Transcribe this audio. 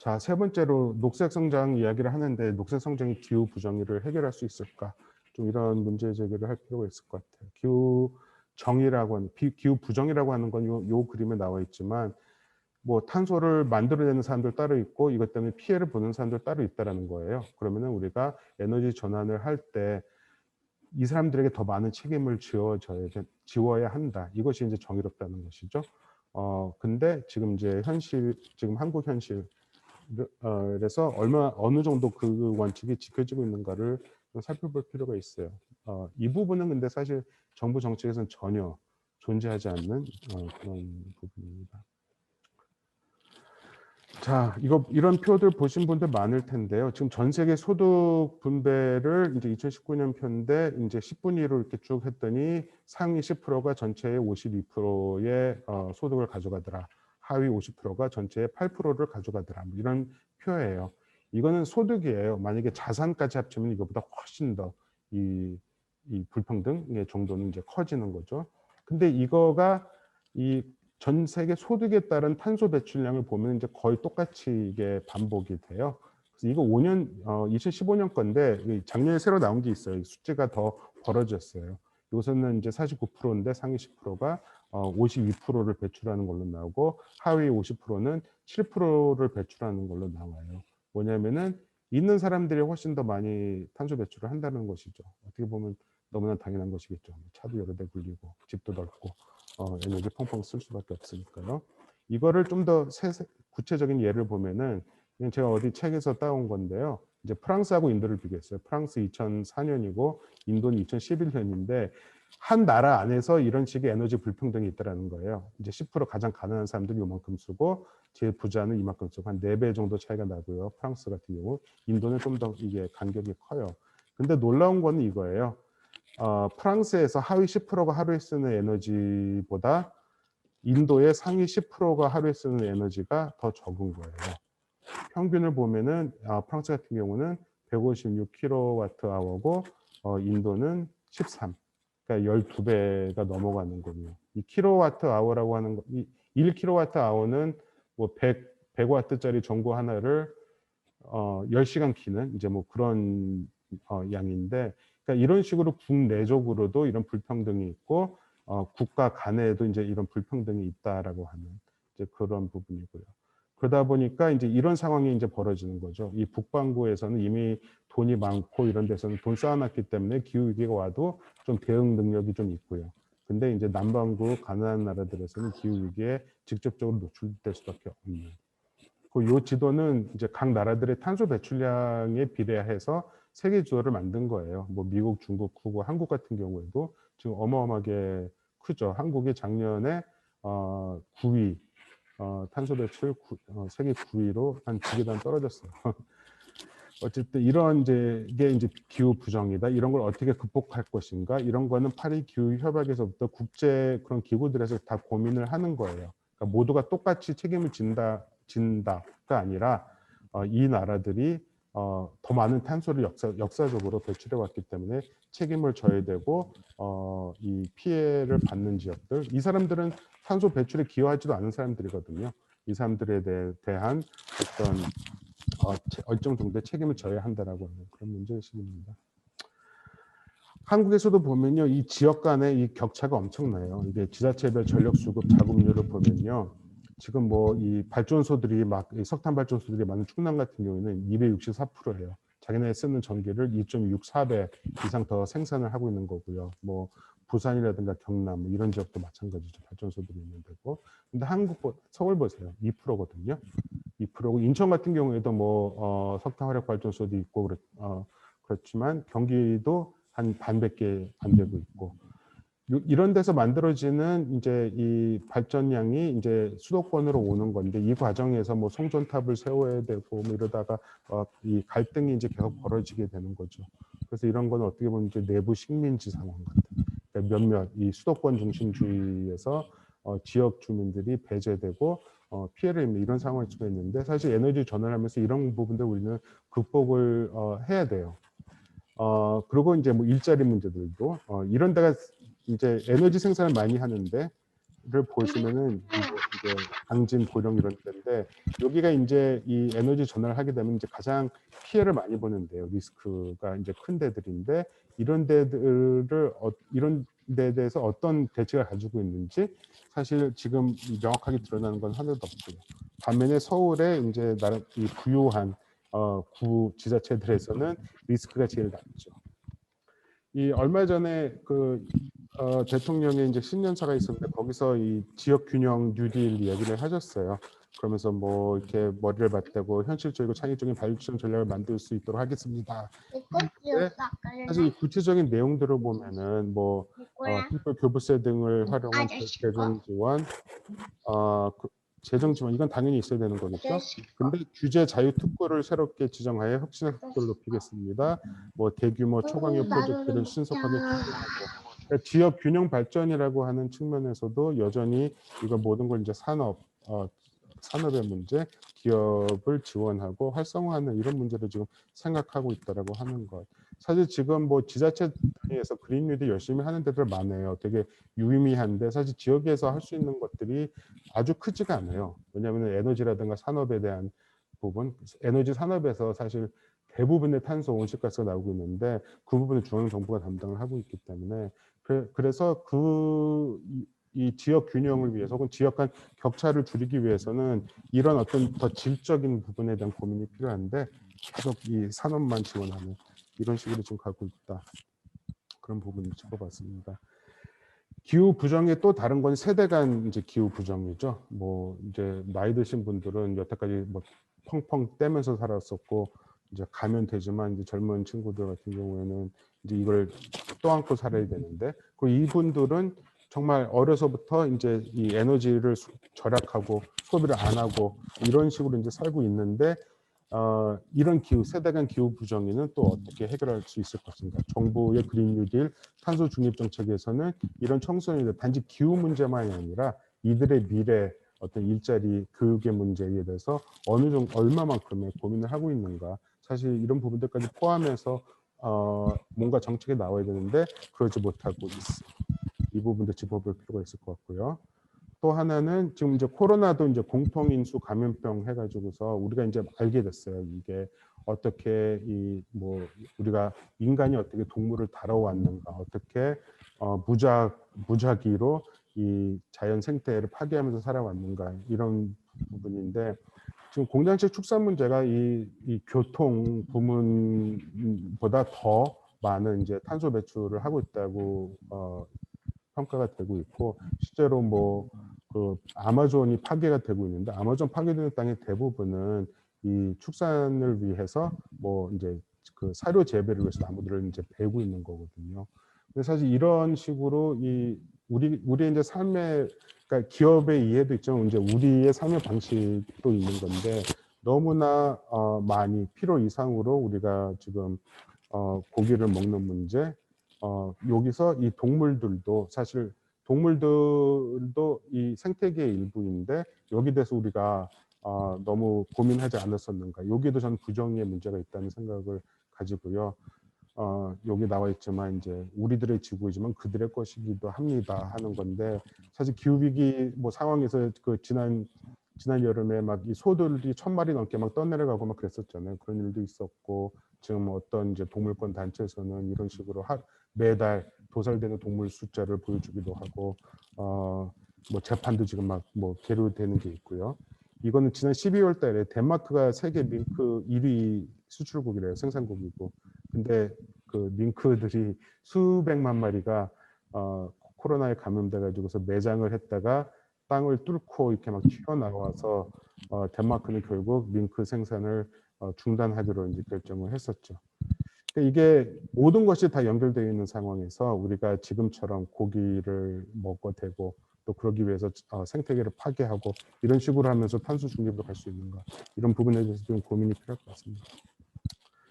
자, 세 번째로 녹색 성장 이야기를 하는데 녹색 성장이 기후 부정의를 해결할 수 있을까? 좀 이런 문제 제기를 할 필요가 있을 것 같아요. 기후 정의라고 하는 기후 부정이라고 하는 건 요 그림에 나와 있지만 뭐 탄소를 만들어내는 사람들 따로 있고 이것 때문에 피해를 보는 사람들 따로 있다라는 거예요. 그러면은 우리가 에너지 전환을 할 때 이 사람들에게 더 많은 책임을 지워야 한다. 이것이 이제 정의롭다는 것이죠. 근데 지금 이제 지금 한국 현실 그래서 어느 정도 그 원칙이 지켜지고 있는가를 좀 살펴볼 필요가 있어요. 이 부분은 근데 사실 정부 정책에서는 전혀 존재하지 않는 그런 부분입니다. 자, 이런 표들 보신 분들 많을 텐데요. 지금 전 세계 소득 분배를 이제 2019년 표인데 이제 10분위 로 이렇게 쭉 했더니 상위 10%가 전체의 52%의 소득을 가져가더라. 하위 50%가 전체의 8%를 가져가더라. 뭐 이런 표예요. 이거는 소득이에요. 만약에 자산까지 합치면 이거보다 훨씬 더 이 불평등의 정도는 이제 커지는 거죠. 근데 이거가 전 세계 소득에 따른 탄소 배출량을 보면 이제 거의 똑같이 이게 반복이 돼요. 그래서 이거 2015년 건데 작년에 새로 나온 게 있어요. 숫자가 더 벌어졌어요. 요새는 이제 49%인데 상위 10%가 52%를 배출하는 걸로 나오고 하위 50%는 7%를 배출하는 걸로 나와요. 뭐냐면은 있는 사람들이 훨씬 더 많이 탄소 배출을 한다는 것이죠. 어떻게 보면 너무나 당연한 것이겠죠. 차도 여러 대 굴리고 집도 넓고 에너지 펑펑 쓸 수밖에 없으니까요. 이거를 좀 더 구체적인 예를 보면은 그냥 제가 어디 책에서 따온 건데요. 이제 프랑스하고 인도를 비교했어요. 프랑스 2004년이고 인도는 2011년인데 한 나라 안에서 이런 식의 에너지 불평등이 있다라는 거예요. 이제 10% 가장 가난한 사람들이 이만큼 쓰고 제일 부자는 이만큼 쓰고 한 4배 정도 차이가 나고요. 프랑스 같은 경우 인도는 좀 더 이게 간격이 커요. 근데 놀라운 거는 이거예요. 프랑스에서 하위 10%가 하루에 쓰는 에너지보다 인도의 상위 10%가 하루에 쓰는 에너지가 더 적은 거예요. 평균을 보면은 프랑스 같은 경우는 156kWh고 인도는 13. 그러니까 12배가 넘어가는 거군요. 이 kWh라고 하는 거, 1kWh는 뭐 100W짜리 전구 하나를 10시간 키는 이제 뭐 그런 양인데, 그러니까 이런 식으로 국내적으로도 이런 불평등이 있고 국가 간에도 이제 이런 불평등이 있다라고 하는 이제 그런 부분이고요. 그러다 보니까 이제 이런 상황이 이제 벌어지는 거죠. 이 북반구에서는 이미 돈이 많고 이런 데서는 돈 쌓아놨기 때문에 기후 위기가 와도 좀 대응 능력이 좀 있고요. 근데 이제 남반구 가난한 나라들에서는 기후 위기에 직접적으로 노출될 수밖에 없는. 이 지도는 이제 각 나라들의 탄소 배출량에 비례해서 세계 지도를 만든 거예요. 뭐 미국, 중국 크고 한국 같은 경우에도 지금 어마어마하게 크죠. 한국이 작년에 9위, 탄소 배출 세계 9위로 한 2계단 떨어졌어요. 어쨌든 이런 이게 이제 기후 부정이다. 이런 걸 어떻게 극복할 것인가? 이런 거는 파리 기후 협약에서부터 국제 그런 기구들에서 다 고민을 하는 거예요. 그러니까 모두가 똑같이 책임을 진다가 아니라 이 나라들이 더 많은 탄소를 역사적으로 배출해 왔기 때문에 책임을 져야 되고 이 피해를 받는 지역들, 이 사람들은 탄소 배출에 기여하지도 않은 사람들이거든요. 이 사람들에 대한 어떤 일정 정도의 책임을 져야 한다라고 하는 그런 문제의식입니다. 한국에서도 보면요, 이 지역 간의 이 격차가 엄청나요. 이게 지자체별 전력 수급 자급률을 보면요, 지금 뭐 이 발전소들이 석탄 발전소들이 많은 충남 같은 경우에는 264%예요. 자기네 쓰는 전기를 2.64배 이상 더 생산을 하고 있는 거고요. 뭐 부산이라든가 경남 뭐 이런 지역도 마찬가지죠. 발전소들이 있는 데고. 근데 서울 보세요. 2%거든요. 2%고 인천 같은 경우에도 뭐 석탄 화력 발전소도 있고 그렇지만 경기도 한 반밖에 안 되고 있고, 이런 데서 만들어지는 이제 이 발전량이 이제 수도권으로 오는 건데, 이 과정에서 뭐 송전탑을 세워야 되고 뭐 이러다가 이 갈등이 이제 계속 벌어지게 되는 거죠. 그래서 이런 건 어떻게 보면 이제 내부 식민지 상황 같은, 그러니까 몇몇 이 수도권 중심주의에서 지역 주민들이 배제되고 피해를 입는 이런 상황일 수가 있는데, 사실 에너지 전환하면서 이런 부분들 우리는 극복을 해야 돼요. 그리고 이제 뭐 일자리 문제들도 이런 데가 이제 에너지 생산을 많이 하는데를 보시면은 이제 당진, 고령 이런 데인데 여기가 이제 이 에너지 전환을 하게 되면 이제 가장 피해를 많이 보는데요. 리스크가 이제 큰 데들인데 이런 데들을 이런 데에 대해서 어떤 대책을 가지고 있는지 사실 지금 명확하게 드러나는 건 하나도 없고요. 반면에 서울에 이제 나름 이 부유한 구 지자체들에서는 리스크가 제일 낮죠. 이 얼마 전에 그 대통령의 이제 신년사가 있었는데 거기서 이 지역 균형 뉴딜 이야기를 하셨어요. 그러면서 뭐 이렇게 머리를 맞대고 현실적이고 창의적인 발전 전략을 만들 수 있도록 하겠습니다. 근데 사실 이 구체적인 내용들을 보면은 뭐 특별 교부세 등을 활용한 재정 지원, 재정 지원 이건 당연히 있어야 되는 거겠죠. 근데 규제 자유 특구를 새롭게 지정하여 혁신의 속도를 높이겠습니다. 뭐 대규모 초강력 프로젝트를 신속하게 추진하고 그러니까 지역 균형 발전이라고 하는 측면에서도 여전히 이거 모든 걸 이제 산업의 문제, 기업을 지원하고 활성화하는 이런 문제를 지금 생각하고 있다라고 하는 것. 사실 지금 뭐 지자체 단위에서 그린 뉴딜 열심히 하는 데들 많아요. 되게 유의미한데 사실 지역에서 할 수 있는 것들이 아주 크지가 않아요. 왜냐하면 에너지라든가 산업에 대한 부분, 에너지 산업에서 사실 대부분의 탄소 온실가스가 나오고 있는데 그 부분을 중앙 정부가 담당을 하고 있기 때문에 그래서 이 지역 균형을 위해서 혹은 지역 간 격차를 줄이기 위해서는 이런 어떤 더 질적인 부분에 대한 고민이 필요한데 계속 이 산업만 지원하는 이런 식으로 지금 가고 있다. 그런 부분을 짚어봤습니다. 기후 부정의 또 다른 건 세대 간 이제 기후 부정이죠. 뭐 이제 나이 드신 분들은 여태까지 뭐 펑펑 떼면서 살았었고 이제 가면 되지만 이제 젊은 친구들 같은 경우에는 이제 이걸 또 안고 살아야 되는데 그 이분들은 정말 어려서부터 이제 이 에너지를 절약하고 소비를 안 하고 이런 식으로 이제 살고 있는데 이런 세대 간 기후 부정에는 또 어떻게 해결할 수 있을 것인가. 정부의 그린 뉴딜 탄소 중립 정책에서는 이런 청소년들 단지 기후 문제만이 아니라 이들의 미래 어떤 일자리 교육의 문제에 대해서 어느 정도 얼마만큼의 고민을 하고 있는가. 사실 이런 부분들까지 포함해서 뭔가 정책이 나와야 되는데 그러지 못하고 있어. 이 부분도 짚어볼 필요가 있을 것 같고요. 또 하나는 지금 이제 코로나도 이제 공통인수 감염병 해가지고서 우리가 이제 알게 됐어요. 이게 어떻게 이 뭐 우리가 인간이 어떻게 동물을 다뤄왔는가, 어떻게 무작위로 이 자연 생태를 파괴하면서 살아왔는가 이런 부분인데 지금 공장식 축산 문제가 이 교통 부문보다 더 많은 이제 탄소 배출을 하고 있다고 평가가 되고 있고 실제로 뭐 그 아마존이 파괴가 되고 있는데 아마존 파괴되는 땅의 대부분은 이 축산을 위해서 뭐 이제 그 사료 재배를 위해서 나무들을 이제 베고 있는 거거든요. 근데 사실 이런 식으로 이 우리의 이제 삶의 그러니까 기업의 이해도 있지만 이제 우리의 삶의 방식도 있는 건데 너무나 많이 필요 이상으로 우리가 지금 고기를 먹는 문제 여기서 이 동물들도 사실 동물들도 이 생태계의 일부인데 여기 대해서 우리가 너무 고민하지 않았었는가. 여기도 저는 부정의 문제가 있다는 생각을 가지고요. 여기 나와 있지만 이제 우리들의 지구이지만 그들의 것이기도 합니다 하는 건데 사실 기후위기 뭐 상황에서 그 지난 여름에 막 이 소들이 1000마리 넘게 막 떠내려가고 막 그랬었잖아요. 그런 일도 있었고 지금 어떤 이제 동물권 단체에서는 이런 식으로 매달 도살되는 동물 숫자를 보여주기도 하고 뭐 재판도 지금 막 뭐 계류되는 게 있고요. 이거는 지난 12월 달에 덴마크가 세계 밍크 1위 수출국이래요. 생산국이고. 근데 그 밍크들이 수백만 마리가 코로나에 감염돼 가지고서 매장을 했다가 땅을 뚫고 이렇게 막 튀어나와서 덴마크는 결국 밍크 생산을 중단하기로 이제 결정을 했었죠. 이게 모든 것이 다 연결되어 있는 상황에서 우리가 지금처럼 고기를 먹어도 되고 또 그러기 위해서 생태계를 파괴하고 이런 식으로 하면서 탄소 중립으로 갈 수 있는가 이런 부분에 대해서 좀 고민이 필요할 것 같습니다.